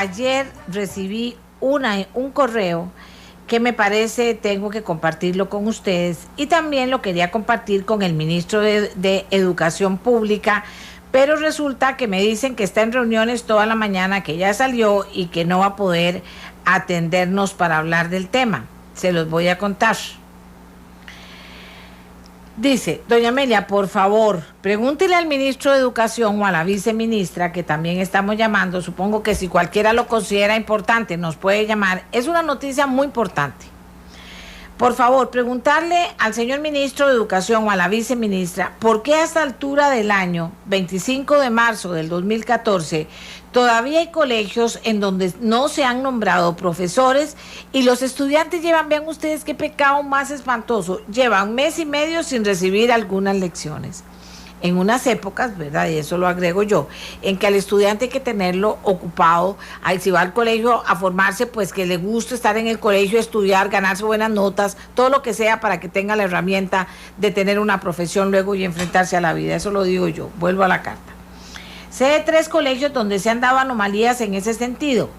ayer recibí un correo que me parece tengo que compartirlo con ustedes y también lo quería compartir con el ministro de Educación Pública, pero resulta que me dicen que está en reuniones toda la mañana, que ya salió y que no va a poder atendernos para hablar del tema. Se los voy a contar. Dice, doña Amelia, por favor, pregúntele al ministro de Educación o a la viceministra, que también estamos llamando, supongo que si cualquiera lo considera importante nos puede llamar, es una noticia muy importante. Por favor, preguntarle al señor ministro de Educación o a la viceministra, ¿por qué a esta altura del año, 25 de marzo del 2014, todavía hay colegios en donde no se han nombrado profesores y los estudiantes llevan, vean ustedes qué pecado más espantoso, llevan mes y medio sin recibir algunas lecciones? En unas épocas, ¿verdad? Y eso lo agrego yo, en que al estudiante hay que tenerlo ocupado, si va al colegio a formarse, pues que le guste estar en el colegio, estudiar, ganarse buenas notas, todo lo que sea para que tenga la herramienta de tener una profesión luego y enfrentarse a la vida. Eso lo digo yo, vuelvo a la carta. Sé de 3 colegios donde se han dado anomalías en ese sentido.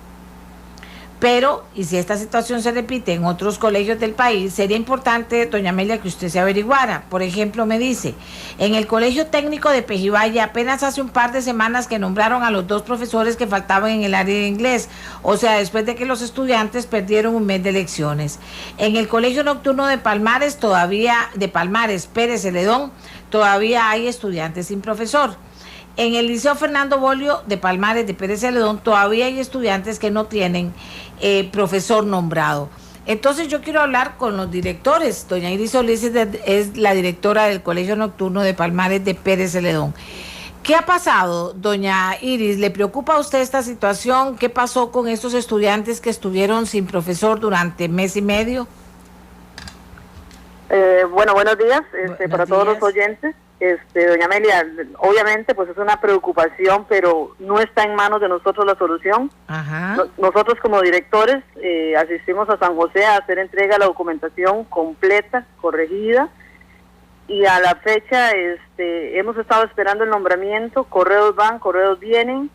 Pero, y si esta situación se repite en otros colegios del país, sería importante, doña Amelia, que usted se averiguara. Por ejemplo, me dice, en el Colegio Técnico de Pejivalle apenas hace un par de semanas que nombraron a los 2 profesores que faltaban en el área de inglés, o sea, después de que los estudiantes perdieron un mes de lecciones. En el Colegio Nocturno de Palmares, Pérez Celedón, todavía hay estudiantes sin profesor. En el Liceo Fernando Bolio de Palmares de Pérez Celedón todavía hay estudiantes que no tienen profesor nombrado. Entonces yo quiero hablar con los directores. Doña Iris Solís es la directora del Colegio Nocturno de Palmares de Pérez Celedón. ¿Qué ha pasado, doña Iris? ¿Le preocupa a usted esta situación? ¿Qué pasó con estos estudiantes que estuvieron sin profesor durante mes y medio? Buenos días para todos los oyentes. Doña Amelia, obviamente pues es una preocupación, pero no está en manos de nosotros la solución. Nosotros como directores asistimos a San José a hacer entrega de la documentación completa, corregida, y a la fecha hemos estado esperando el nombramiento, correos van, correos vienen,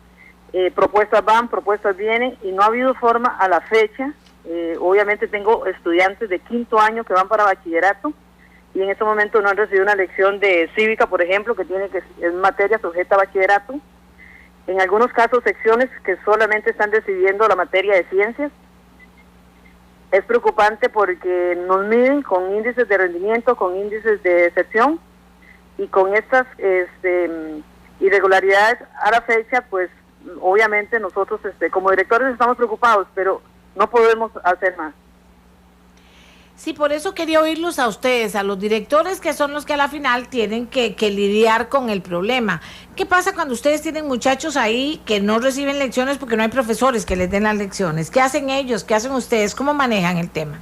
propuestas van, propuestas vienen, y no ha habido forma a la fecha. Obviamente tengo estudiantes de 5º año que van para bachillerato, y en este momento no han recibido una lección de cívica, por ejemplo, que es materia sujeta a bachillerato. En algunos casos, secciones que solamente están decidiendo la materia de ciencias. Es preocupante porque nos miden con índices de rendimiento, con índices de deserción, y con estas irregularidades a la fecha, pues obviamente nosotros como directores estamos preocupados, pero no podemos hacer más. Sí, por eso quería oírlos a ustedes, a los directores, que son los que a la final tienen que lidiar con el problema. ¿Qué pasa cuando ustedes tienen muchachos ahí que no reciben lecciones porque no hay profesores que les den las lecciones? ¿Qué hacen ellos? ¿Qué hacen ustedes? ¿Cómo manejan el tema?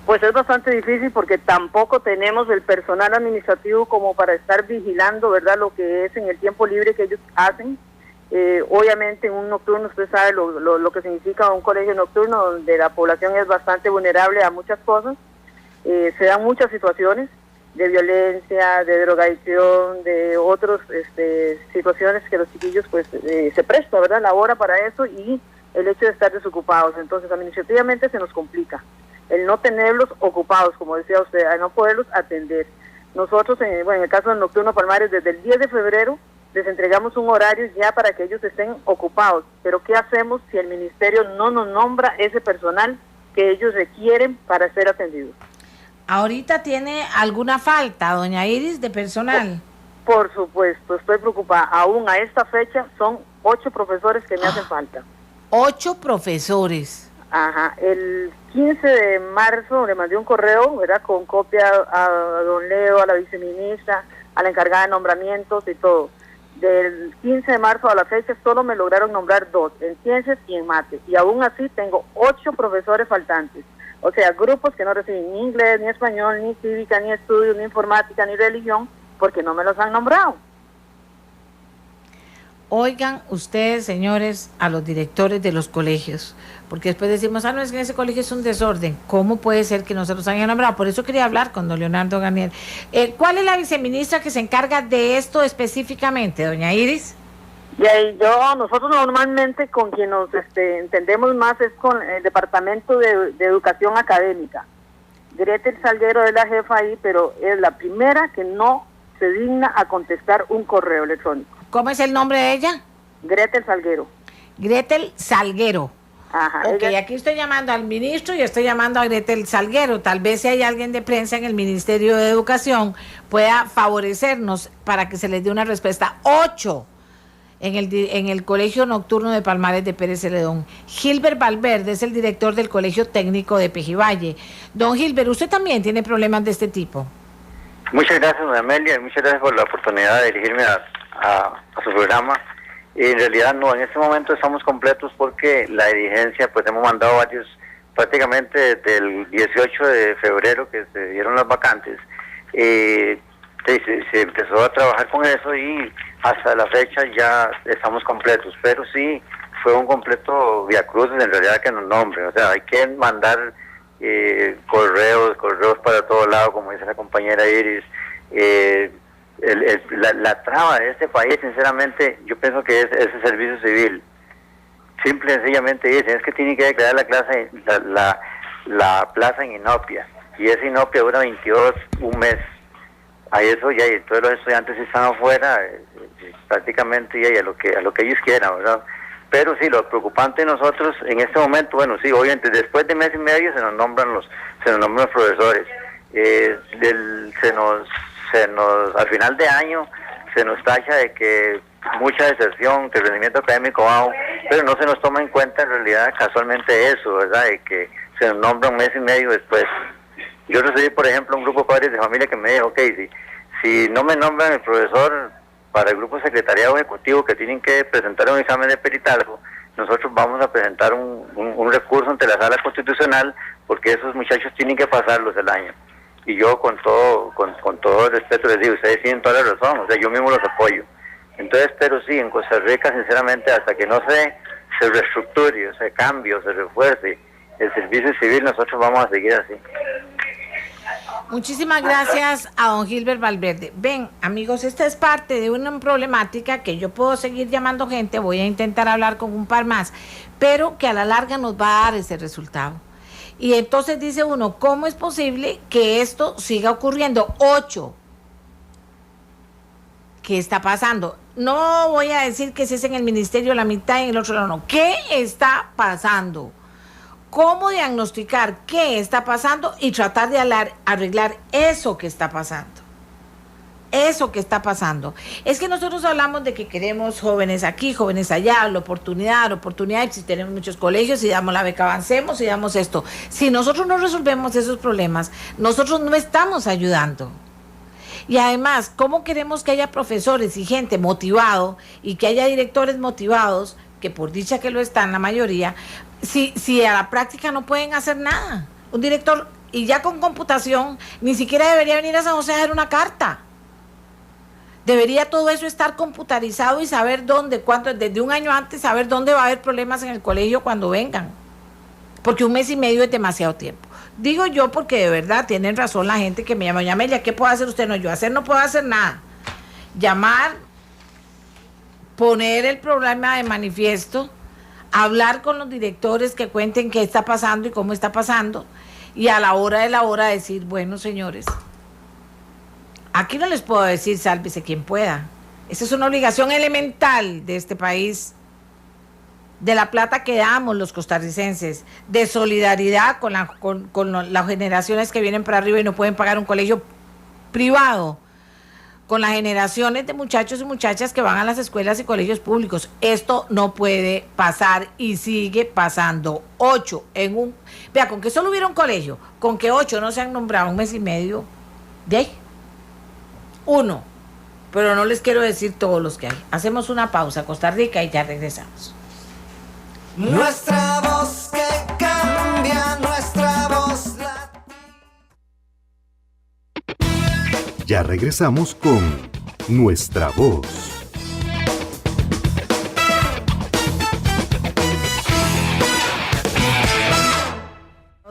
Pues es bastante difícil porque tampoco tenemos el personal administrativo como para estar vigilando, ¿verdad?, lo que es en el tiempo libre que ellos hacen. Obviamente en un nocturno usted sabe lo que significa un colegio nocturno donde la población es bastante vulnerable a muchas cosas. Se dan muchas situaciones de violencia, de drogadicción, de otras situaciones que los chiquillos pues se prestan, ¿verdad?, la hora para eso, y el hecho de estar desocupados. Entonces administrativamente se nos complica el no tenerlos ocupados, como decía usted, a no poderlos atender. Nosotros en el caso del Nocturno Palmares, desde el 10 de febrero les entregamos un horario ya para que ellos estén ocupados, pero ¿qué hacemos si el ministerio no nos nombra ese personal que ellos requieren para ser atendidos? ¿Ahorita tiene alguna falta, doña Iris, de personal? Por supuesto, estoy preocupada. Aún a esta fecha son 8 profesores que me hacen falta. 8 profesores. Ajá, el 15 de marzo le mandé un correo, ¿verdad?, con copia a don Leo, a la viceministra, a la encargada de nombramientos y todo. Del 15 de marzo a la fecha solo me lograron nombrar 2, en ciencias y en mate, y aún así tengo 8 profesores faltantes. O sea, grupos que no reciben ni inglés, ni español, ni cívica, ni estudios, ni informática, ni religión, porque no me los han nombrado. Oigan ustedes, señores, a los directores de los colegios, porque después decimos, no, es que ese colegio es un desorden. ¿Cómo puede ser que no se los hayan nombrado? Por eso quería hablar con don Leonardo Garnier. ¿Cuál es la viceministra que se encarga de esto específicamente, doña Iris? Y ahí nosotros normalmente con quien nos entendemos más es con el Departamento de Educación Académica. Gretel Salguero es la jefa ahí, pero es la primera que no se digna a contestar un correo electrónico. ¿Cómo es el nombre de ella? Gretel Salguero. Gretel Salguero. Ajá. Ok, aquí estoy llamando al ministro y estoy llamando a Gretel Salguero. Tal vez si hay alguien de prensa en el Ministerio de Educación pueda favorecernos para que se les dé una respuesta. 8 en el Colegio Nocturno de Palmares de Pérez Celedón. Gilbert Valverde es el director del Colegio Técnico de Pejivalle. Don Gilbert, ¿usted también tiene problemas de este tipo? Muchas gracias, doña Amelia, y muchas gracias por la oportunidad de dirigirme a su programa. En realidad no, en este momento estamos completos porque la dirigencia, pues hemos mandado varios, prácticamente desde el 18 de febrero que se dieron las vacantes, se empezó a trabajar con eso y hasta la fecha ya estamos completos, pero sí fue un completo viacrucis en realidad que nos nombren, o sea, hay que mandar correos para todo lado, como dice la compañera Iris. La traba de este país, sinceramente, yo pienso que es el servicio civil. Simple y sencillamente dicen, es que tiene que declarar la plaza en inopia, y esa inopia dura 22, un mes. A eso ya, y todos los estudiantes están afuera, prácticamente ya, y a lo que ellos quieran, ¿verdad? Pero sí, lo preocupante de nosotros en este momento, bueno, sí, obviamente después de mes y medio se nos nombran los profesores. Al final de año se nos tacha de que mucha deserción, que el rendimiento académico bajo, pero no se nos toma en cuenta en realidad casualmente eso, ¿verdad? De que se nos nombra un mes y medio después. Yo recibí, por ejemplo, un grupo de padres de familia que me dijo, ok, si no me nombran el profesor para el grupo secretariado ejecutivo que tienen que presentar un examen de peritaje, nosotros vamos a presentar un recurso ante la Sala Constitucional porque esos muchachos tienen que pasarlos el año. Y yo con todo respeto les digo, ustedes tienen toda la razón, o sea, yo mismo los apoyo. Entonces, pero sí, en Costa Rica, sinceramente, hasta que no se reestructure, se cambie, se refuerce el servicio civil, nosotros vamos a seguir así. Muchísimas gracias a don Gilbert Valverde. Ven, amigos, esta es parte de una problemática que yo puedo seguir llamando gente, voy a intentar hablar con un par más, pero que a la larga nos va a dar ese resultado. Y entonces dice uno, ¿cómo es posible que esto siga ocurriendo? 8. ¿Qué está pasando? No voy a decir que si es en el ministerio la mitad y en el otro lado no. ¿Qué está pasando? ¿Cómo diagnosticar qué está pasando y tratar de arreglar eso que está pasando? Eso que está pasando. Es que nosotros hablamos de que queremos jóvenes aquí, jóvenes allá, la oportunidad, si tenemos muchos colegios, si damos la beca Avancemos, si damos esto. Si nosotros no resolvemos esos problemas, nosotros no estamos ayudando. Y además, ¿cómo queremos que haya profesores y gente motivado y que haya directores motivados, que por dicha que lo están la mayoría, si a la práctica no pueden hacer nada? Un director, y ya con computación, ni siquiera debería venir a San José a hacer una carta. Debería todo eso estar computarizado y saber dónde, cuándo, desde un año antes, saber dónde va a haber problemas en el colegio cuando vengan. Porque un mes y medio es demasiado tiempo. Digo yo porque de verdad tienen razón la gente que me llama. Doña Amelia, ¿qué puede hacer usted? No, yo no puedo hacer nada. Llamar, poner el problema de manifiesto, hablar con los directores que cuenten qué está pasando y cómo está pasando, y a la hora de la hora decir, bueno, señores, aquí no les puedo decir sálvese quien pueda. Esa es una obligación elemental de este país, de la plata que damos los costarricenses, de solidaridad con las generaciones que vienen para arriba y no pueden pagar un colegio privado, con las generaciones de muchachos y muchachas que van a las escuelas y colegios públicos. Esto no puede pasar y sigue pasando. 8 en un... Vea, con que solo hubiera un colegio, con que 8 no se han nombrado un mes y medio, de ahí 1, pero no les quiero decir todos los que hay. Hacemos una pausa, Costa Rica, y ya regresamos. Nuestra voz que cambia, nuestra voz. Ya regresamos con Nuestra Voz.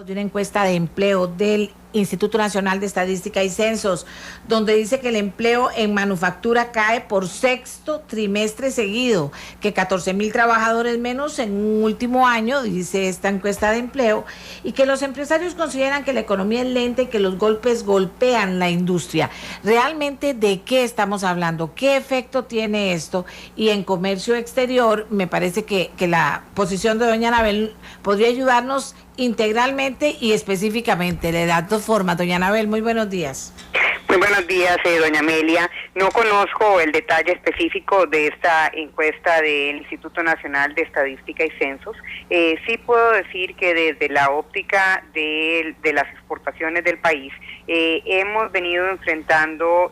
De una encuesta de empleo del Instituto Nacional de Estadística y Censos, donde dice que el empleo en manufactura cae por sexto trimestre seguido, que 14,000 trabajadores menos en un último año, dice esta encuesta de empleo, y que los empresarios consideran que la economía es lenta y que los golpes golpean la industria. ¿Realmente de qué estamos hablando? ¿Qué efecto tiene esto? Y en comercio exterior, me parece que la posición de doña Anabel podría ayudarnos integralmente y específicamente. Le da dos formas. Doña Anabel, muy buenos días. Muy buenos días, doña Amelia. No conozco el detalle específico de esta encuesta del Instituto Nacional de Estadística y Censos. Sí puedo decir que desde la óptica de las exportaciones del país, hemos venido enfrentando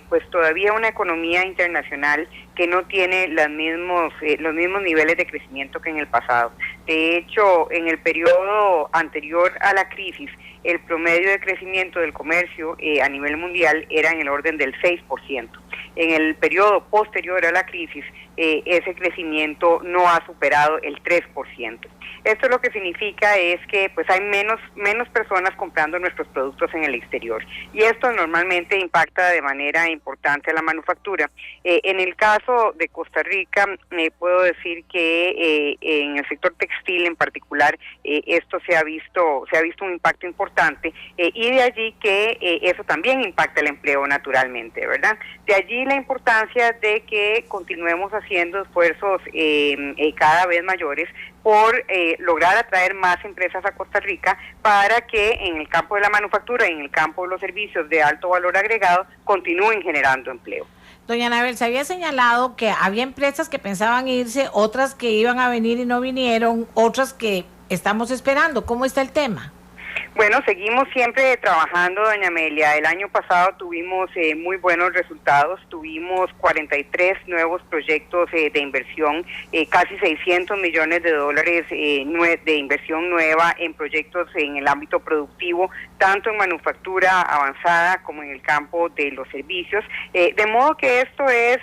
pues todavía una economía internacional que no tiene los mismos niveles de crecimiento que en el pasado. De hecho, en el periodo anterior a la crisis, el promedio de crecimiento del comercio a nivel mundial era en el orden del 6%. En el periodo posterior a la crisis, ese crecimiento no ha superado el 3%. Esto lo que significa es que pues hay menos personas comprando nuestros productos en el exterior, y esto normalmente impacta de manera importante a la manufactura. En el caso de Costa Rica, puedo decir que en el sector textil en particular, esto se ha visto un impacto importante, y de allí que eso también impacta el empleo naturalmente, ¿verdad? De allí la importancia de que continuemos haciendo esfuerzos cada vez mayores por lograr atraer más empresas a Costa Rica para que en el campo de la manufactura y en el campo de los servicios de alto valor agregado continúen generando empleo. Doña Anabel, se había señalado que había empresas que pensaban irse, otras que iban a venir y no vinieron, otras que estamos esperando. ¿Cómo está el tema? Bueno, seguimos siempre trabajando, doña Amelia. El año pasado tuvimos muy buenos resultados, tuvimos 43 nuevos proyectos de inversión, casi 600 millones de dólares de inversión nueva en proyectos en el ámbito productivo, tanto en manufactura avanzada como en el campo de los servicios, de modo que esto es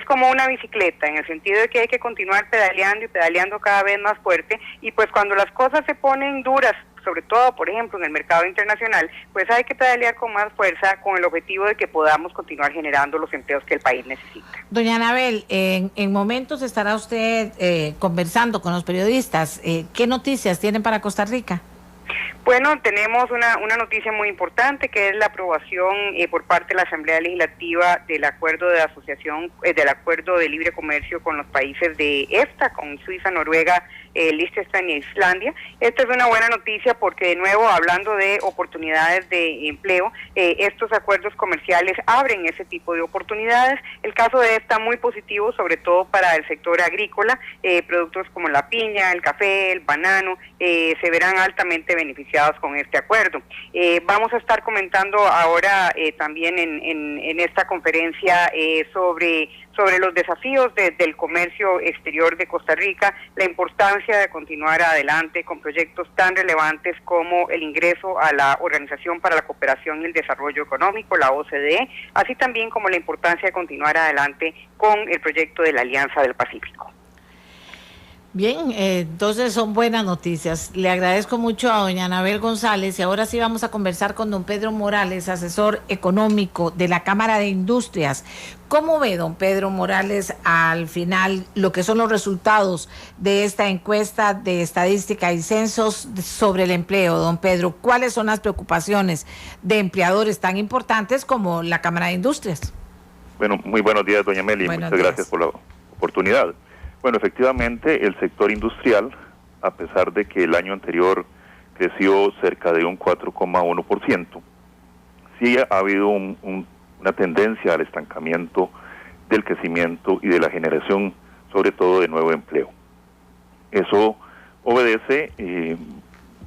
como una bicicleta, en el sentido de que hay que continuar pedaleando y pedaleando cada vez más fuerte, y pues cuando las cosas se ponen duras, sobre todo, por ejemplo, en el mercado internacional, pues hay que pedalear con más fuerza con el objetivo de que podamos continuar generando los empleos que el país necesita. Doña Anabel, en momentos estará usted conversando con los periodistas. ¿Qué noticias tienen para Costa Rica? Bueno, tenemos una noticia muy importante, que es la aprobación por parte de la Asamblea Legislativa del acuerdo de asociación, del acuerdo de libre comercio con los países de EFTA, con Suiza, Noruega, Liechtenstein y Islandia. Esta es una buena noticia porque, de nuevo, hablando de oportunidades de empleo, estos acuerdos comerciales abren ese tipo de oportunidades. El caso de EFTA muy positivo, sobre todo para el sector agrícola. Productos como la piña, el café, el banano, se verán altamente beneficiados con este acuerdo. Vamos a estar comentando ahora también en esta conferencia sobre los desafíos del comercio exterior de Costa Rica, la importancia de continuar adelante con proyectos tan relevantes como el ingreso a la Organización para la Cooperación y el Desarrollo Económico, la OCDE, así también como la importancia de continuar adelante con el proyecto de la Alianza del Pacífico. Bien, entonces son buenas noticias. Le agradezco mucho a doña Anabel González, y ahora sí vamos a conversar con don Pedro Morales, asesor económico de la Cámara de Industrias. ¿Cómo ve don Pedro Morales al final lo que son los resultados de esta encuesta de estadística y censos sobre el empleo, don Pedro? ¿Cuáles son las preocupaciones de empleadores tan importantes como la Cámara de Industrias? Bueno, muy buenos días, doña Meli, muchas gracias por la oportunidad. Bueno, efectivamente, el sector industrial, a pesar de que el año anterior creció cerca de un 4,1%, sí ha habido una tendencia al estancamiento del crecimiento y de la generación, sobre todo de nuevo empleo. Eso obedece,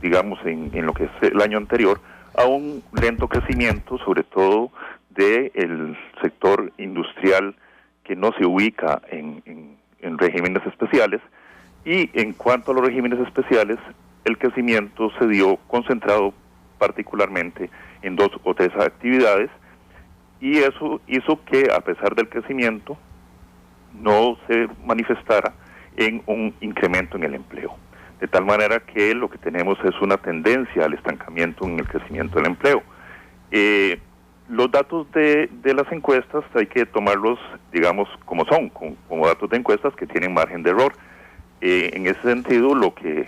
digamos, en lo que es el año anterior, a un lento crecimiento, sobre todo del sector industrial que no se ubica en regímenes especiales, y en cuanto a los regímenes especiales, el crecimiento se dio concentrado particularmente en 2 o 3 actividades, y eso hizo que, a pesar del crecimiento, no se manifestara en un incremento en el empleo. de tal manera que lo que tenemos es una tendencia al estancamiento en el crecimiento del empleo. Los datos de las encuestas hay que tomarlos, digamos, como son, como datos de encuestas que tienen margen de error. En ese sentido, lo que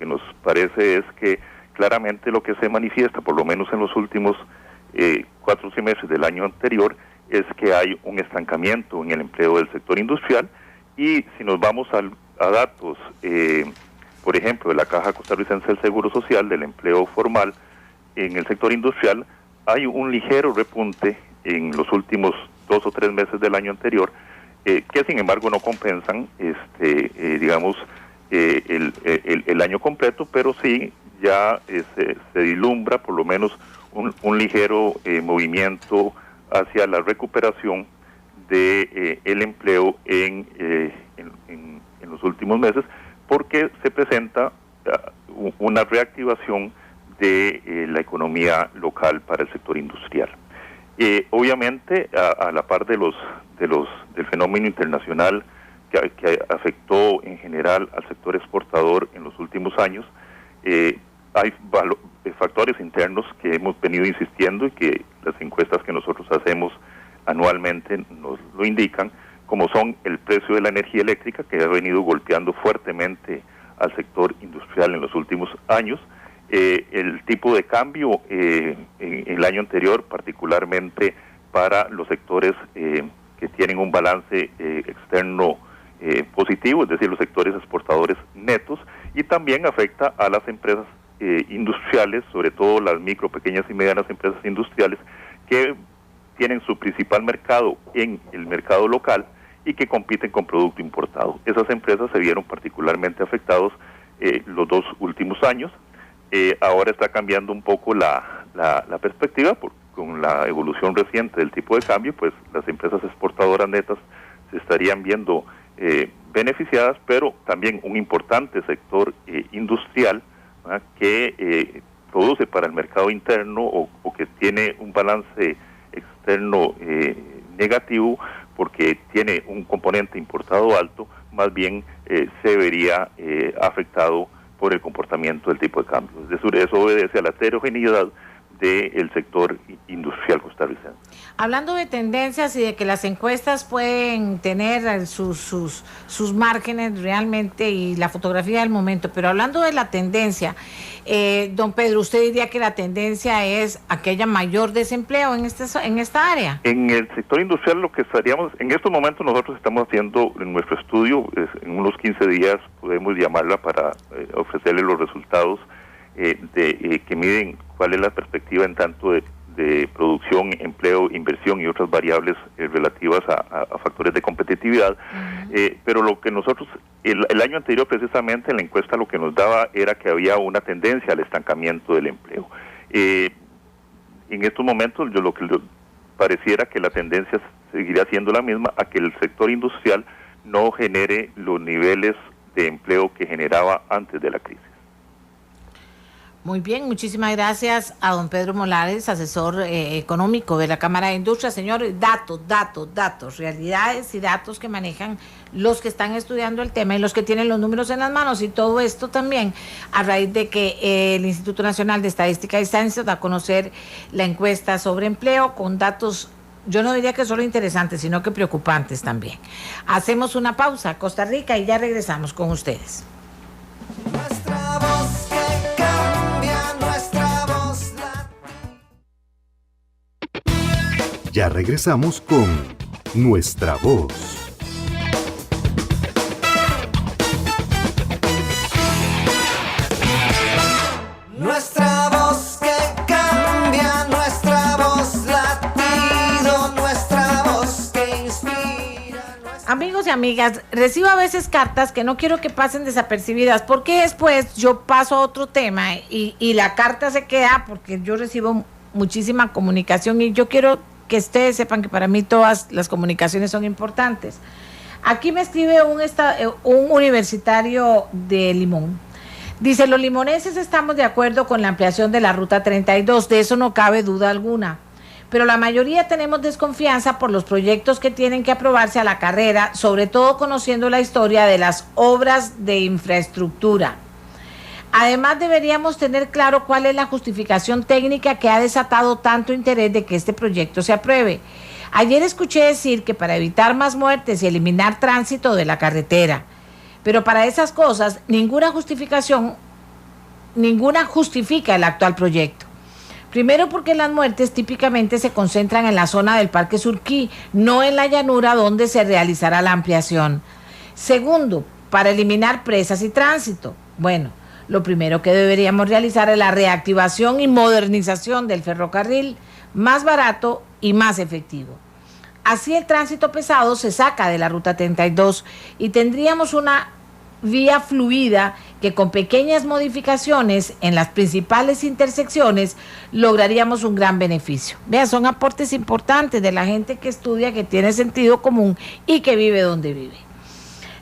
nos parece es que claramente lo que se manifiesta, por lo menos en los últimos 4 semestres del año anterior, es que hay un estancamiento en el empleo del sector industrial. Y si nos vamos a datos, por ejemplo, de la Caja Costarricense del Seguro Social, del empleo formal en el sector industrial, hay un ligero repunte en los últimos 2 o 3 meses del año anterior, que sin embargo no compensan, digamos, el año completo, pero sí ya se vislumbra por lo menos un ligero movimiento hacia la recuperación de el empleo en los últimos meses, porque se presenta una reactivación de la economía local para el sector industrial. Obviamente, a la par del fenómeno internacional que afectó en general al sector exportador en los últimos años, hay factores internos que hemos venido insistiendo y que las encuestas que nosotros hacemos anualmente nos lo indican, como son el precio de la energía eléctrica, que ha venido golpeando fuertemente al sector industrial en los últimos años, el tipo de cambio en el año anterior, particularmente para los sectores que tienen un balance externo positivo, es decir, los sectores exportadores netos, y también afecta a las empresas industriales, sobre todo las micro, pequeñas y medianas empresas industriales, que tienen su principal mercado en el mercado local y que compiten con producto importado. Esas empresas se vieron particularmente afectados los 2 últimos años. Ahora está cambiando un poco la perspectiva con la evolución reciente del tipo de cambio, pues las empresas exportadoras netas se estarían viendo beneficiadas, pero también un importante sector industrial que produce para el mercado interno o que tiene un balance externo negativo porque tiene un componente importado alto, más bien se vería afectado por el comportamiento del tipo de cambio. Es decir, eso obedece a la heterogeneidad del sector industrial costarricense. Hablando de tendencias y de que las encuestas pueden tener sus márgenes realmente y la fotografía del momento, pero hablando de la tendencia, don Pedro, ¿usted diría que la tendencia es a que haya mayor desempleo en esta área? En el sector industrial lo que estaríamos, en estos momentos nosotros estamos haciendo en nuestro estudio, en unos 15 días podemos llamarla para ofrecerle los resultados que miden cuál es la perspectiva en tanto de producción, empleo, inversión y otras variables relativas a factores de competitividad. Pero lo que nosotros, el año anterior precisamente en la encuesta lo que nos daba era que había una tendencia al estancamiento del empleo. En estos momentos lo que pareciera que la tendencia seguirá siendo la misma, a que el sector industrial no genere los niveles de empleo que generaba antes de la crisis. Muy bien, muchísimas gracias a don Pedro Molares, asesor económico de la Cámara de Industria. Señor, datos, realidades y datos que manejan los que están estudiando el tema y los que tienen los números en las manos, y todo esto también a raíz de que el Instituto Nacional de Estadística y Censos da a conocer la encuesta sobre empleo con datos, yo no diría que solo interesantes, sino que preocupantes también. Hacemos una pausa, Costa Rica, y ya regresamos con ustedes. Nuestra voz que cambia, nuestra voz Ya regresamos con Nuestra Voz. Nuestra voz que cambia, nuestra voz latido, nuestra voz que inspira. Amigos y amigas, recibo a veces cartas que no quiero que pasen desapercibidas, porque después yo paso a otro tema y la carta se queda, porque yo recibo muchísima comunicación y yo quiero que ustedes sepan que para mí todas las comunicaciones son importantes. Aquí me escribe un universitario de Limón. Dice: los limonenses estamos de acuerdo con la ampliación de la Ruta 32, de eso no cabe duda alguna. Pero la mayoría tenemos desconfianza por los proyectos que tienen que aprobarse a la carrera, sobre todo conociendo la historia de las obras de infraestructura. Además, deberíamos tener claro cuál es la justificación técnica que ha desatado tanto interés de que este proyecto se apruebe. Ayer escuché decir que para evitar más muertes y eliminar tránsito de la carretera, pero para esas cosas ninguna justifica el actual proyecto. Primero, porque las muertes típicamente se concentran en la zona del Parque Surquí, no en la llanura donde se realizará la ampliación. Segundo, para eliminar presas y tránsito. Bueno, lo primero que deberíamos realizar es la reactivación y modernización del ferrocarril, más barato y más efectivo. Así el tránsito pesado se saca de la Ruta 32 y tendríamos una vía fluida que con pequeñas modificaciones en las principales intersecciones lograríamos un gran beneficio. Vean, son aportes importantes de la gente que estudia, que tiene sentido común y que vive donde vive.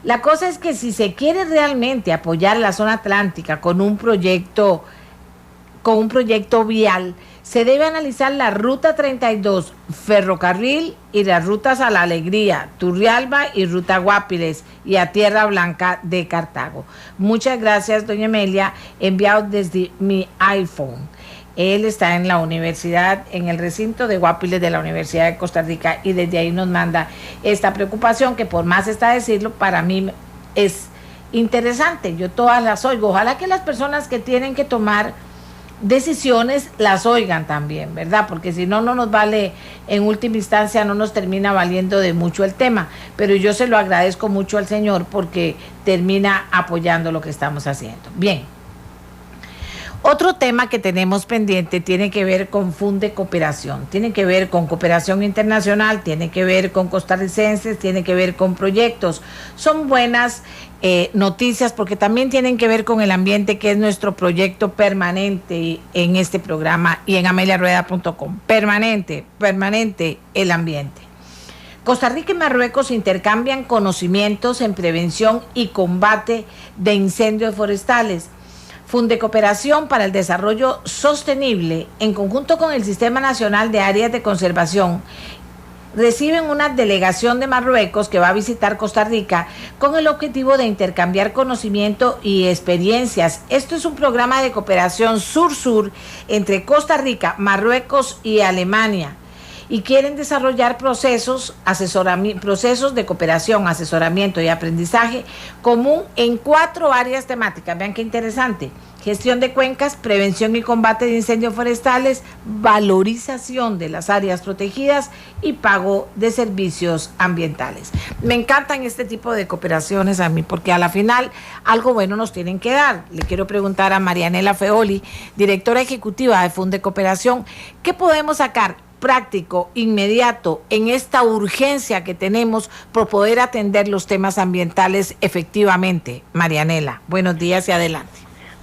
La cosa es que si se quiere realmente apoyar la zona atlántica con un proyecto vial, se debe analizar la Ruta 32, ferrocarril, y las rutas a La Alegría, Turrialba y Ruta Guapiles y a Tierra Blanca de Cartago. Muchas gracias, doña Amelia, enviado desde mi iPhone. Él está en la universidad, en el recinto de Guapiles de la Universidad de Costa Rica, y desde ahí nos manda esta preocupación que, por más está decirlo, para mí es interesante. Yo todas las oigo. Ojalá que las personas que tienen que tomar decisiones las oigan también, ¿verdad? Porque si no, no nos vale, en última instancia no nos termina valiendo de mucho el tema, pero yo se lo agradezco mucho al señor porque termina apoyando lo que estamos haciendo. Bien, otro tema que tenemos pendiente tiene que ver con Funde Cooperación, tiene que ver con cooperación internacional, tiene que ver con costarricenses, tiene que ver con proyectos. Son buenas noticias porque también tienen que ver con el ambiente, que es nuestro proyecto permanente en este programa y en ameliarueda.com. Permanente el ambiente. Costa Rica y Marruecos intercambian conocimientos en prevención y combate de incendios forestales. Funde Cooperación para el Desarrollo Sostenible, en conjunto con el Sistema Nacional de Áreas de Conservación, reciben una delegación de Marruecos que va a visitar Costa Rica con el objetivo de intercambiar conocimiento y experiencias. Esto es un programa de cooperación sur-sur entre Costa Rica, Marruecos y Alemania, y quieren desarrollar procesos de cooperación, asesoramiento y aprendizaje común en 4 áreas temáticas. Vean qué interesante: gestión de cuencas, prevención y combate de incendios forestales, valorización de las áreas protegidas y pago de servicios ambientales. Me encantan este tipo de cooperaciones a mí, porque a la final algo bueno nos tienen que dar. Le quiero preguntar a Marianela Feoli, directora ejecutiva de Funde Cooperación, ¿qué podemos sacar práctico, inmediato, en esta urgencia que tenemos por poder atender los temas ambientales efectivamente? Marianela, buenos días y adelante.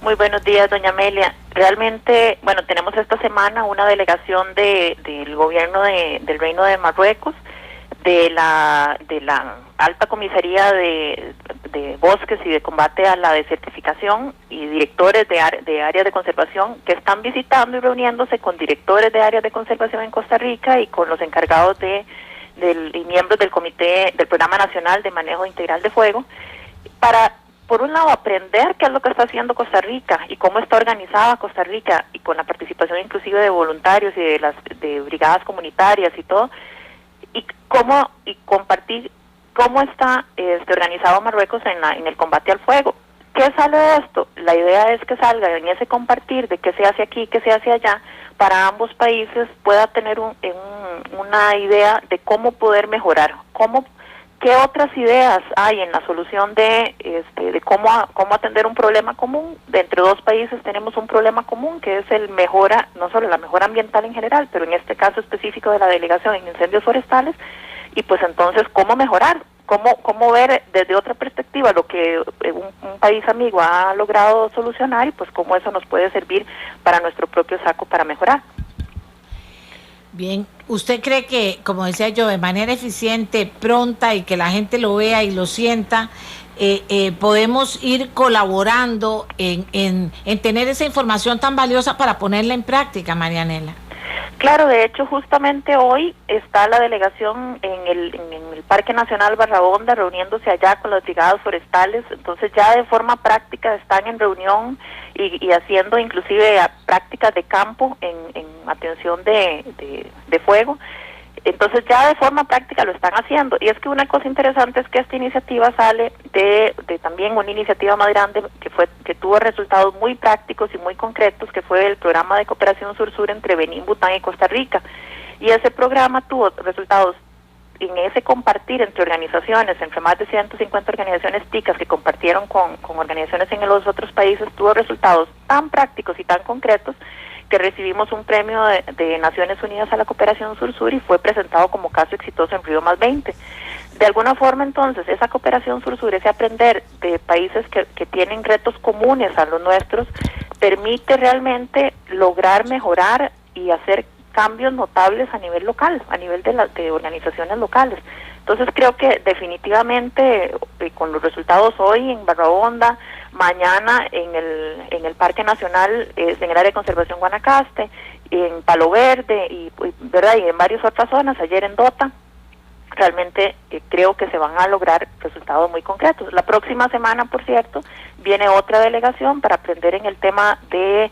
Muy buenos días, doña Amelia. Realmente, bueno, tenemos esta semana una delegación del gobierno del Reino de Marruecos, de la Alta Comisaría de Bosques y de Combate a la Desertificación, y directores de áreas de conservación, que están visitando y reuniéndose con directores de áreas de conservación en Costa Rica y con los encargados y miembros del Comité del Programa Nacional de Manejo Integral de Fuego, para, por un lado, aprender qué es lo que está haciendo Costa Rica y cómo está organizada Costa Rica, y con la participación inclusive de voluntarios y de brigadas comunitarias y todo, y compartir cómo está organizado Marruecos en el combate al fuego. ¿Qué sale de esto? La idea es que salga en ese compartir de qué se hace aquí, qué se hace allá, para ambos países pueda tener una idea de cómo poder mejorar, qué otras ideas hay en la solución de cómo atender un problema común. De entre 2 países tenemos un problema común, que es no solo la mejora ambiental en general, pero en este caso específico de la delegación en incendios forestales. Y pues entonces, ¿cómo mejorar? ¿Cómo ver desde otra perspectiva lo que un país amigo ha logrado solucionar, y pues cómo eso nos puede servir para nuestro propio saco para mejorar? Bien, ¿usted cree que, como decía yo, de manera eficiente, pronta, y que la gente lo vea y lo sienta, podemos ir colaborando en tener esa información tan valiosa para ponerla en práctica, Marianela? claro, de hecho justamente hoy está la delegación en el Parque Nacional Barra Honda reuniéndose allá con las brigadas forestales, entonces ya de forma práctica están en reunión y haciendo inclusive prácticas de campo en atención de fuego. Entonces ya de forma práctica lo están haciendo, y es que una cosa interesante es que esta iniciativa sale de también una iniciativa más grande que tuvo resultados muy prácticos y muy concretos, que fue el programa de cooperación Sur-Sur entre Benín, Bután y Costa Rica, y ese programa tuvo resultados en ese compartir entre organizaciones, entre más de 150 organizaciones ticas que compartieron con organizaciones en los otros países, tuvo resultados tan prácticos y tan concretos que recibimos un premio de Naciones Unidas a la Cooperación Sur-Sur y fue presentado como caso exitoso en Río Más 20. De alguna forma, entonces, esa cooperación Sur-Sur, ese aprender de países que tienen retos comunes a los nuestros, permite realmente lograr mejorar y hacer cambios notables a nivel local, a nivel de organizaciones locales. Entonces creo que definitivamente con los resultados hoy en Barra Honda, mañana en el Parque Nacional, en el área de conservación Guanacaste, en Palo Verde y en varias otras zonas, ayer en Dota, realmente creo que se van a lograr resultados muy concretos. La próxima semana, por cierto, viene otra delegación para aprender en el tema de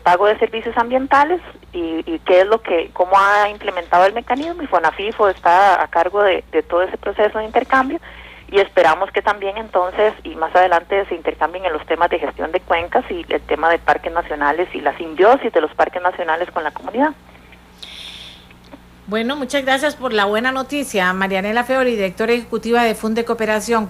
pago de servicios ambientales y qué es cómo ha implementado el mecanismo, y FONAFIFO está a cargo de todo ese proceso de intercambio, y esperamos que también entonces y más adelante se intercambien en los temas de gestión de cuencas y el tema de parques nacionales y la simbiosis de los parques nacionales con la comunidad. Bueno, muchas gracias por la buena noticia. Marianela Feori, directora ejecutiva de Funde Cooperación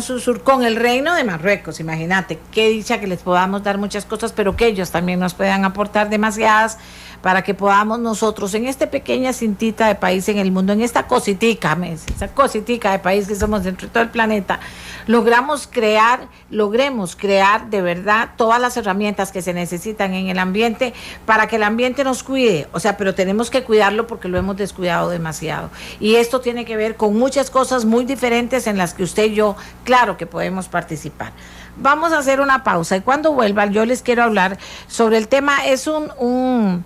Sur-Sur con el Reino de Marruecos. Imagínate, qué dicha que les podamos dar muchas cosas, pero que ellos también nos puedan aportar demasiadas para que podamos nosotros en esta pequeña cintita de país en el mundo, en esta cositica de país que somos dentro de todo el planeta, logremos crear de verdad todas las herramientas que se necesitan en el ambiente para que el ambiente nos cuide, pero tenemos que cuidarlo porque lo hemos descuidado demasiado, y esto tiene que ver con muchas cosas muy diferentes en las que usted y yo, claro que podemos participar. Vamos a hacer una pausa y cuando vuelva yo les quiero hablar sobre el tema. Es un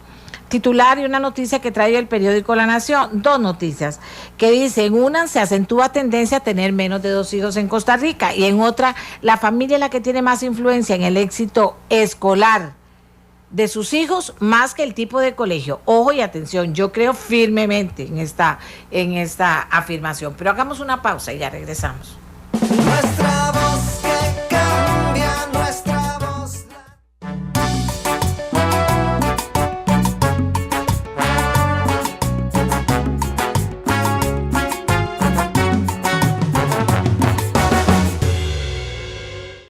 titular y una noticia que trae el periódico La Nación, dos noticias que dicen: una, se acentúa tendencia a tener menos de 2 hijos en Costa Rica, y en otra, la familia es la que tiene más influencia en el éxito escolar de sus hijos más que el tipo de colegio. Ojo y atención, yo creo firmemente en esta afirmación, pero hagamos una pausa y ya regresamos.